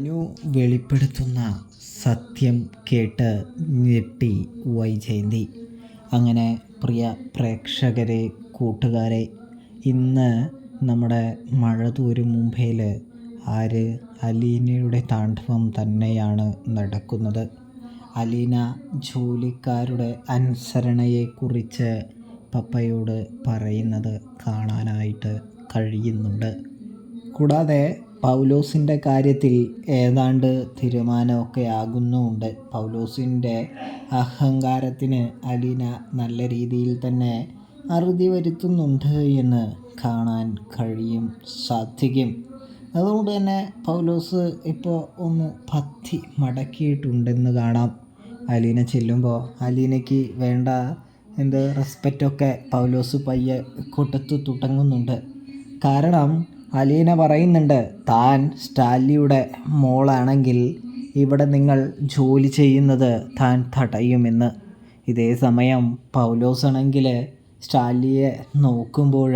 അനു വെളിപ്പെടുത്തുന്ന സത്യം കേട്ട് ഞെട്ടി വൈജയന്തി. അങ്ങനെ പ്രിയ പ്രേക്ഷകരെ, കൂട്ടുകാരെ, ഇന്ന് നമ്മുടെ മഴ തോരും മുംബൈയിൽ അലീനയുടെ താണ്ഡവം തന്നെയാണ് നടക്കുന്നത്. അലീന ജോലിക്കാരുടെ അനുസരണയെക്കുറിച്ച് പപ്പയോട് പറയുന്നത് കാണാനായിട്ട് കഴിയുന്നുണ്ട്. കൂടാതെ പൗലോസിൻ്റെ കാര്യത്തിൽ ഏതാണ്ട് തീരുമാനമൊക്കെ ആകുന്നുമുണ്ട്. പൗലോസിൻ്റെ അഹങ്കാരത്തിന് അലീന നല്ല രീതിയിൽ തന്നെ അറുതി വരുത്തുന്നുണ്ട് എന്ന് കാണാൻ സാധിക്കും. അതുകൊണ്ട് തന്നെ പൗലോസ് ഇപ്പോൾ ഒന്ന് പത്തി മടക്കിയിട്ടുണ്ടെന്ന് കാണാം. അലീന ചെല്ലുമ്പോൾ അലീനയ്ക്ക് വേണ്ട റെസ്പെക്റ്റൊക്കെ പൗലോസ് പയ്യെ കൊടുത്തു തുടങ്ങുന്നുണ്ട്. കാരണം അലീന പറയുന്നുണ്ട്, താൻ സ്റ്റാലിയുടെ മോളാണെങ്കിൽ ഇവിടെ നിങ്ങൾ ജോലി ചെയ്യുന്നത് താൻ തടയുമെന്ന്. ഇതേ സമയം പൗലോസ് ആണെങ്കിൽ സ്റ്റാലിയെ നോക്കുമ്പോൾ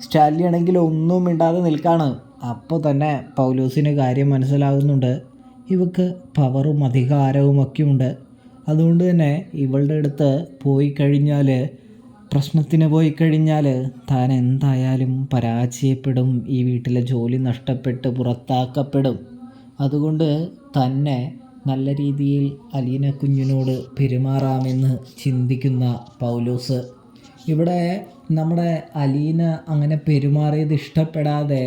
സ്റ്റാലി ആണെങ്കിൽ ഒന്നും മിണ്ടാതെ നിൽക്കാണ്. അപ്പോൾ തന്നെ പൗലോസിന് കാര്യം മനസ്സിലാകുന്നുണ്ട്, ഇവക്ക് പവറും അധികാരവും ഒക്കെ ഉണ്ട്. അതുകൊണ്ട് തന്നെ ഇവളുടെ അടുത്ത് പ്രശ്നത്തിന് പോയി കഴിഞ്ഞാൽ താൻ എന്തായാലും പരാജയപ്പെടും, ഈ വീട്ടിലെ ജോലി നഷ്ടപ്പെട്ട് പുറത്താക്കപ്പെടും. അതുകൊണ്ട് തന്നെ നല്ല രീതിയിൽ അലീന കുഞ്ഞിനോട് പെരുമാറാമെന്ന് ചിന്തിക്കുന്ന പൗലോസ്, ഇവിടെ നമ്മുടെ അലീന അങ്ങനെ പെരുമാറിയത് ഇഷ്ടപ്പെടാതെ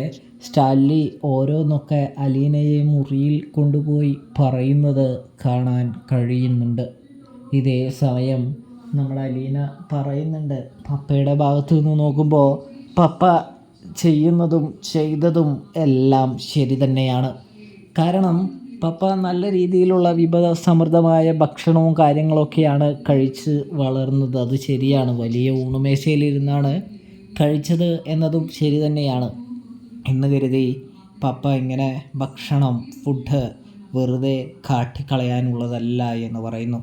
സ്റ്റാൻലി ഓരോന്നൊക്കെ അലീനയെ മുറിയിൽ കൊണ്ടുപോയി പറയുന്നത് കാണാൻ കഴിയുന്നുണ്ട്. ഇതേ സമയം നമ്മൾ അലീന പറയുന്നുണ്ട്, പപ്പയുടെ ഭാഗത്തു നിന്ന് നോക്കുമ്പോൾ പപ്പ ചെയ്യുന്നതും ചെയ്തതും എല്ലാം ശരി തന്നെയാണ്. കാരണം പപ്പ നല്ല രീതിയിലുള്ള വിഭവസമൃദ്ധമായ ഭക്ഷണവും കാര്യങ്ങളൊക്കെയാണ് കഴിച്ച് വളർന്നത്. അത് ശരിയാണ്. വലിയ ഊണുമേശയിലിരുന്നാണ് കഴിച്ചത് എന്നതും ശരി തന്നെയാണ്. എന്ന് കരുതി പപ്പ ഇങ്ങനെ ഫുഡ് വെറുതെ കാട്ടിക്കളയാനുള്ളതല്ല എന്ന് പറയുന്നു.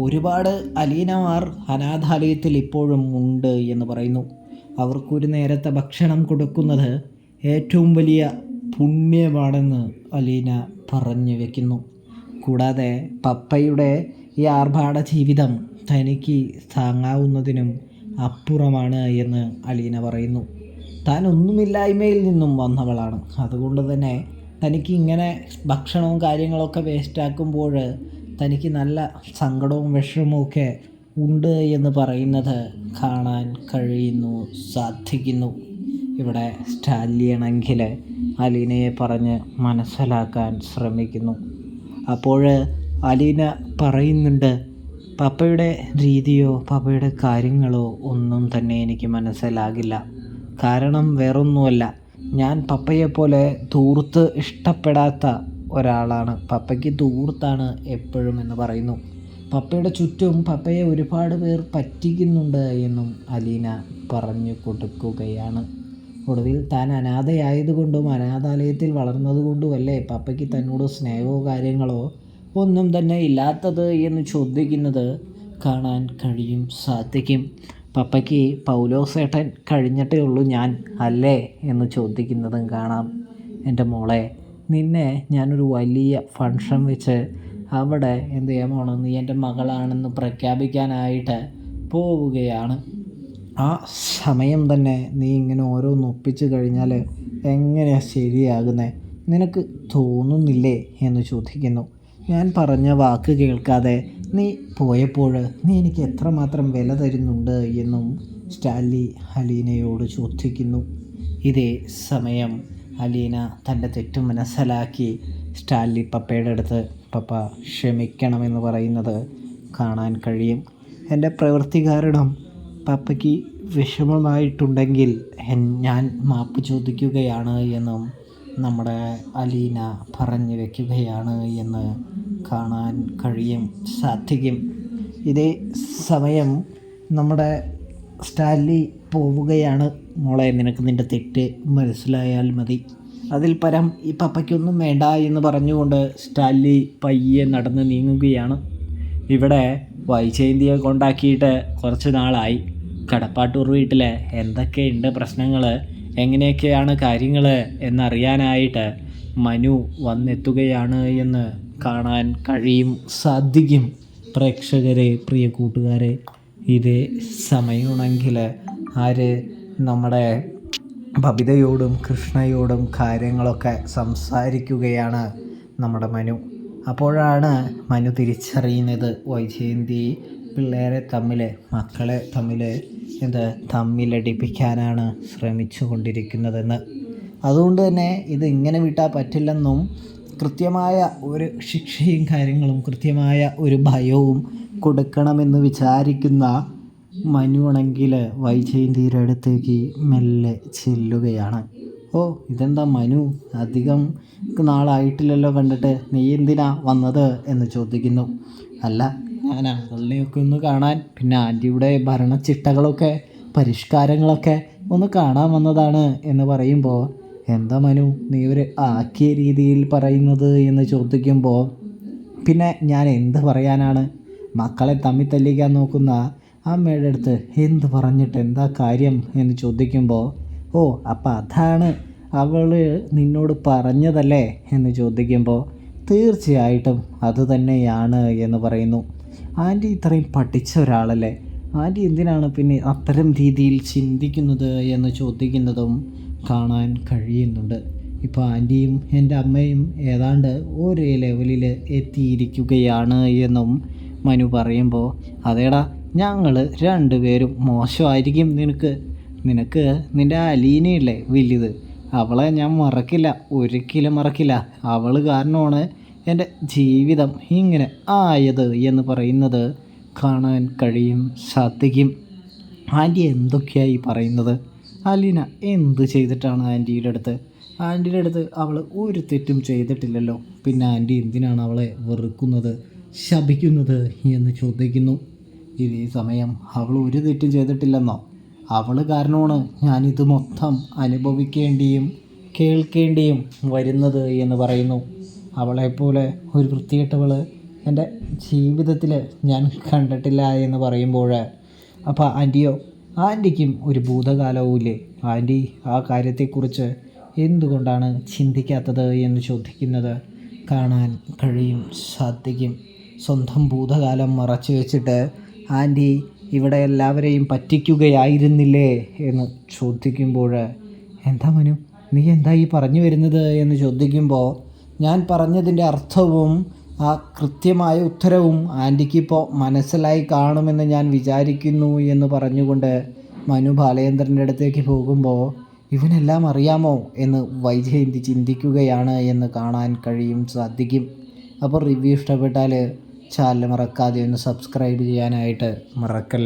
ഒരുപാട് അലീനമാർ അനാഥാലയത്തിൽ ഇപ്പോഴും ഉണ്ട് എന്ന് പറയുന്നു. അവർക്കൊരു നേരത്തെ ഭക്ഷണം കൊടുക്കുന്നത് ഏറ്റവും വലിയ പുണ്യമാണെന്ന് അലീന പറഞ്ഞു വയ്ക്കുന്നു. കൂടാതെ പപ്പയുടെ ഈ ആർഭാട ജീവിതം തനിക്ക് താങ്ങാവുന്നതിനും അപ്പുറമാണ് എന്ന് അലീന പറയുന്നു. താൻ ഒന്നുമില്ലായ്മയിൽ നിന്നും വന്നവളാണ്. അതുകൊണ്ട് തന്നെ തനിക്ക് ഇങ്ങനെ ഭക്ഷണവും കാര്യങ്ങളൊക്കെ വേസ്റ്റാക്കുമ്പോൾ തനിക്ക് നല്ല സങ്കടവും വിഷമവും ഒക്കെ ഉണ്ട് എന്ന് പറയുന്നത് കാണാൻ സാധിക്കുന്നു. ഇവിടെ സ്റ്റാലിയാണെങ്കിൽ അലീനയെ പറഞ്ഞ് മനസ്സിലാക്കാൻ ശ്രമിക്കുന്നു. അപ്പോൾ അലീന പറയുന്നുണ്ട്, പപ്പയുടെ രീതിയോ പപ്പയുടെ കാര്യങ്ങളോ ഒന്നും തന്നെ എനിക്ക് മനസ്സിലാകില്ല. കാരണം വേറൊന്നുമല്ല, ഞാൻ പപ്പയെപ്പോലെ ധൂർത്ത് ഇഷ്ടപ്പെടാത്ത ഒരാളാണ്. പപ്പയ്ക്ക് ധൂർത്താണ് എപ്പോഴും എന്ന് പറയുന്നു. പപ്പയുടെ ചുറ്റും പപ്പയെ ഒരുപാട് പേർ പറ്റിക്കുന്നുണ്ട് എന്നും അലീന പറഞ്ഞു കൊടുക്കുകയാണ്. ഒടുവിൽ താൻ അനാഥയായതുകൊണ്ടും അനാഥാലയത്തിൽ വളർന്നതുകൊണ്ടുമല്ലേ പപ്പയ്ക്ക് തന്നോട് സ്നേഹമോ കാര്യങ്ങളോ ഒന്നും തന്നെ ഇല്ലാത്തത് എന്ന് ചോദിക്കുന്നത് കാണാൻ സാധിക്കും. പപ്പയ്ക്ക് പൗലോസേട്ടൻ കഴിഞ്ഞിട്ടേ ഉള്ളൂ ഞാൻ അല്ലേ എന്ന് ചോദിക്കുന്നതും കാണാം. എൻ്റെ മോളെ, നിന്നെ ഞാനൊരു വലിയ ഫംഗ്ഷൻ വെച്ച് അവിടെ എന്ത് ചെയ്യാമോ, നീ എൻ്റെ മകളാണെന്ന് പ്രഖ്യാപിക്കാനായിട്ട് പോവുകയാണ്. ആ സമയം തന്നെ നീ ഇങ്ങനെ ഓരോന്ന് ഒപ്പിച്ച് കഴിഞ്ഞാൽ എങ്ങനെയാണ് ശരിയാകുന്നത്? നിനക്ക് തോന്നുന്നില്ലേ എന്ന് ചോദിക്കുന്നു. ഞാൻ പറഞ്ഞ വാക്ക് കേൾക്കാതെ നീ പോയപ്പോൾ നീ എനിക്ക് എത്രമാത്രം വില തരുന്നുണ്ട് എന്നും സ്റ്റാൻലി അലീനയോട് ചോദിക്കുന്നു. ഇതേ സമയം അലീന തൻ്റെ തെറ്റ് മനസ്സിലാക്കി സ്റ്റാൻലി പപ്പയുടെ അടുത്ത് പപ്പ ക്ഷമിക്കണമെന്ന് പറയുന്നത് കാണാൻ കഴിയും. എൻ്റെ പ്രവൃത്തി കാരണം പപ്പയ്ക്ക് വിഷമമായിട്ടുണ്ടെങ്കിൽ ഞാൻ മാപ്പ് ചോദിക്കുകയാണ് എന്നും നമ്മുടെ അലീന പറഞ്ഞു വയ്ക്കുകയാണ് എന്ന് കാണാൻ സാധിക്കും. ഇതേ സമയം നമ്മുടെ സ്റ്റാൻലി പോവുകയാണ്. മോളെ, നിനക്ക് നിൻ്റെ തെറ്റ് മനസ്സിലായാൽ മതി, അതിൽ പരം ഈ പപ്പയ്ക്കൊന്നും വേണ്ട എന്ന് പറഞ്ഞുകൊണ്ട് സ്റ്റാൻലി പയ്യെ നടന്ന് നീങ്ങുകയാണ്. ഇവിടെ വൈജയന്തിയെ കൊണ്ടാക്കിയിട്ട് കുറച്ച് നാളായി. കടപ്പാട്ടൂർ വീട്ടിൽ എന്തൊക്കെയുണ്ട് പ്രശ്നങ്ങൾ, എങ്ങനെയൊക്കെയാണ് കാര്യങ്ങൾ എന്നറിയാനായിട്ട് മനു വന്നെത്തുകയാണ് എന്ന് കാണാൻ സാധിക്കും. പ്രേക്ഷകരെ, പ്രിയ കൂട്ടുകാരെ, ഇതേ സമയമാണെങ്കിൽ ആര് നമ്മുടെ ബബിതയോടും കൃഷ്ണയോടും കാര്യങ്ങളൊക്കെ സംസാരിക്കുകയാണ് നമ്മുടെ മനു. അപ്പോഴാണ് മനു തിരിച്ചറിയുന്നത് വൈജയന്തി പിള്ളേരെ മക്കളെ തമ്മിലടിപ്പിക്കാനാണ് ശ്രമിച്ചു കൊണ്ടിരിക്കുന്നതെന്ന്. അതുകൊണ്ട് തന്നെ ഇത് ഇങ്ങനെ വിട്ടാൽ പറ്റില്ലെന്നും കൃത്യമായ ഒരു ശിക്ഷയും കാര്യങ്ങളും കൃത്യമായ ഒരു ഭയവും കൊടുക്കണമെന്ന് വിചാരിക്കുന്ന മനുവാണെങ്കിൽ വൈജയന്തിയുടെ അടുത്തേക്ക് മെല്ലെ ചെല്ലുകയാണ്. ഓ, ഇതെന്താ മനു, അധികം നാളായിട്ടില്ലല്ലോ കണ്ടിട്ട്, നീ എന്തിനാ വന്നത് എന്ന് ചോദിക്കുന്നു. അല്ല, ഞാൻ അങ്കിളിനെയൊക്കെ ഒന്ന് കാണാൻ, പിന്നെ ആൻറ്റിയുടെ ഭരണച്ചിട്ടകളൊക്കെ പരിഷ്കാരങ്ങളൊക്കെ ഒന്ന് കാണാൻ വന്നതാണ് എന്ന് പറയുമ്പോൾ, എന്താ മനു നീ ഒരു ആക്കിയ രീതിയിൽ പറയുന്നത് എന്ന് ചോദിക്കുമ്പോൾ, പിന്നെ ഞാൻ എന്ത് പറയാനാണ്, മക്കളെ തമ്മിൽ തല്ലിക്കാൻ നോക്കുന്ന അമ്മയുടെ അടുത്ത് എന്ത് പറഞ്ഞിട്ട് എന്താ കാര്യം എന്ന് ചോദിക്കുമ്പോൾ, ഓ അപ്പം അതാണ് അവൾ നിന്നോട് പറഞ്ഞതല്ലേ എന്ന് ചോദിക്കുമ്പോൾ, തീർച്ചയായിട്ടും അത് തന്നെയാണ് എന്ന് പറയുന്നു. ആൻറ്റി ഇത്രയും പഠിച്ച ഒരാളല്ലേ, ആൻറ്റി എന്തിനാണ് പിന്നെ അത്തരം രീതിയിൽ ചിന്തിക്കുന്നത് എന്ന് ചോദിക്കുന്നതും കാണാൻ കഴിയുന്നുണ്ട്. ഇപ്പോൾ ആൻറ്റിയും എൻ്റെ അമ്മയും ഏതാണ്ട് ഒരേ ലെവലിൽ എത്തിയിരിക്കുകയാണ് എന്നും മനു പറയുമ്പോൾ, അതേടാ, ഞങ്ങൾ രണ്ടുപേരും മോശമായിരിക്കും. നിനക്ക് നിൻ്റെ അലീനയില്ലേ വലുത്, അവളെ ഞാൻ മറക്കില്ല, ഒരിക്കലും മറക്കില്ല. അവൾ കാരണമാണ് എൻ്റെ ജീവിതം ഇങ്ങനെ ആയത് എന്ന് പറയുന്നത് കാണാൻ സാധിക്കും. ആൻറ്റി എന്തൊക്കെയായി പറയുന്നത്? അലീന എന്ത് ചെയ്തിട്ടാണ് ആൻറ്റിയുടെ അടുത്ത് അവൾ ഒരു തെറ്റും ചെയ്തിട്ടില്ലല്ലോ, പിന്നെ ആൻറ്റി എന്തിനാണ് അവളെ വെറുക്കുന്നത്, ശപിക്കുന്നത് എന്ന് ചോദിക്കുന്നു. ഇതേ സമയം അവൾ ഒരു തെറ്റും ചെയ്തിട്ടില്ലെന്നോ, അവൾ കാരണമാണ് ഞാനിത് മൊത്തം അനുഭവിക്കേണ്ടിയും കേൾക്കേണ്ടിയും വരുന്നത് എന്ന് പറയുന്നു. അവളെപ്പോലെ ഒരു വൃത്തികെട്ടവൾ എൻ്റെ ജീവിതത്തിൽ ഞാൻ കണ്ടിട്ടില്ല എന്ന് പറയുമ്പോൾ, അപ്പോൾ ആൻറ്റിക്കും ഒരു ഭൂതകാലവുമില്ലേ, ആൻറ്റി ആ കാര്യത്തെക്കുറിച്ച് എന്തുകൊണ്ടാണ് ചിന്തിക്കാത്തത് എന്ന് ചോദിക്കുന്നത് കാണാൻ സാധിക്കും. സ്വന്തം ഭൂതകാലം മറച്ചു വെച്ചിട്ട് ആൻറ്റി ഇവിടെ എല്ലാവരെയും പറ്റിക്കുകയായിരുന്നില്ലേ എന്ന് ചോദിക്കുമ്പോൾ, എന്താ മനു നീ എന്താ ഈ പറഞ്ഞു വരുന്നത് എന്ന് ചോദിക്കുമ്പോൾ, ഞാൻ പറഞ്ഞതിൻ്റെ അർത്ഥവും ആ കൃത്യമായ ഉത്തരവും ആൻറ്റിക്കിപ്പോൾ മനസ്സിലായി കാണുമെന്ന് ഞാൻ വിചാരിക്കുന്നു എന്ന് പറഞ്ഞുകൊണ്ട് മനു ബാലചന്ദ്രൻ്റെ അടുത്തേക്ക് പോകുമ്പോൾ, ഇവനെല്ലാം അറിയാമോ എന്ന് വൈജയന്തി ചിന്തിക്കുകയാണ് എന്ന് കാണാൻ സാധിക്കും. അപ്പോൾ റിവ്യൂ ഇഷ്ടപ്പെട്ടാൽ ചാനൽ മറക്കാതെ ഒന്ന് സബ്സ്ക്രൈബ് ചെയ്യാനായിട്ട് മറക്കല്ലേ.